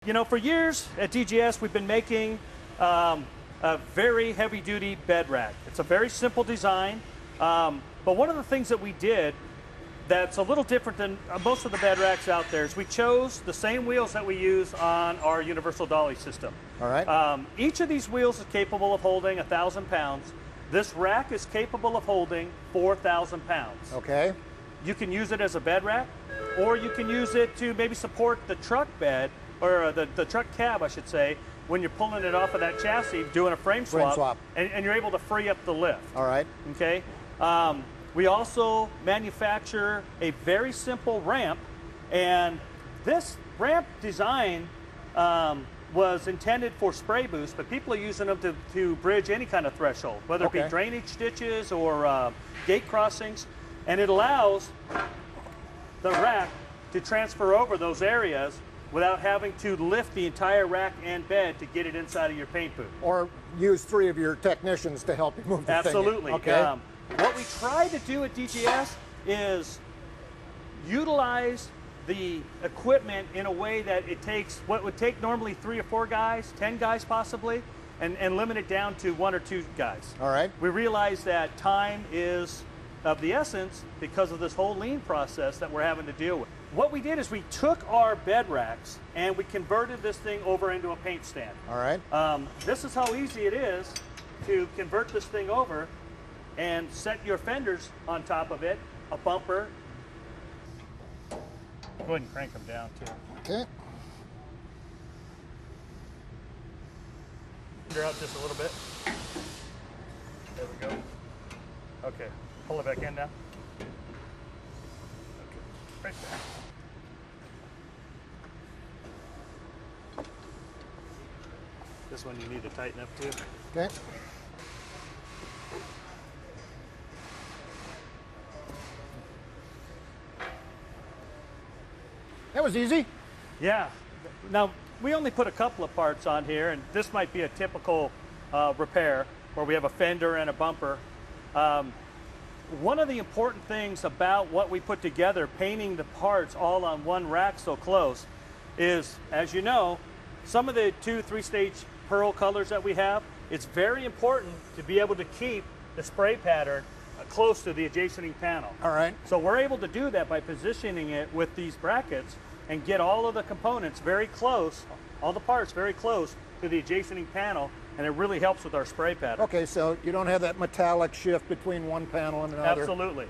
You know, for years at DJS, we've been making a very heavy-duty bed rack. It's a very simple design, but one of the things that we did that's a little different than most of the bed racks out there is we chose the same wheels that we use on our universal dolly system. All right. Each of these wheels is capable of holding 1,000 pounds. This rack is capable of holding 4,000 pounds. Okay. You can use it as a bed rack, or you can use it to maybe support the truck bed, or the truck cab, I should say, when you're pulling it off of that chassis, doing a frame swap. And you're able to free up the lift. All right. Okay. We also manufacture a very simple ramp, and this ramp design was intended for spray boost, but people are using them to bridge any kind of threshold, whether it be drainage ditches or gate crossings, and it allows the rack to transfer over those areas without having to lift the entire rack and bed to get it inside of your paint booth. Or use 3 of your technicians to help you move the Absolutely. thing. Okay. What we try to do at DJS is utilize the equipment in a way that it takes what would take normally 3 or 4 guys, 10 guys possibly, and limit it down to 1 or 2 guys. All right. We realize that time is of the essence because of this whole lean process that we're having to deal with. What we did is we took our bed racks and we converted this thing over into a paint stand. All right. This is how easy it is to convert this thing over and set your fenders on top of it, a bumper. Go ahead and crank them down too. Okay. Fender out just a little bit. There we go. Okay, pull it back in now. Okay, right there. This one you need to tighten up too. Okay. That was easy. Yeah. Now, we only put a couple of parts on here, and this might be a typical repair where we have a fender and a bumper. One of the important things about what we put together, painting the parts all on one rack so close, is, as you know, some of the 2-3-stage pearl colors that we have, it's very important to be able to keep the spray pattern close to the adjacent panel. All right. So we're able to do that by positioning it with these brackets and get all of the components very close, all the parts very close to the adjacent panel, and it really helps with our spray pattern. Okay, so you don't have that metallic shift between one panel and another. Absolutely.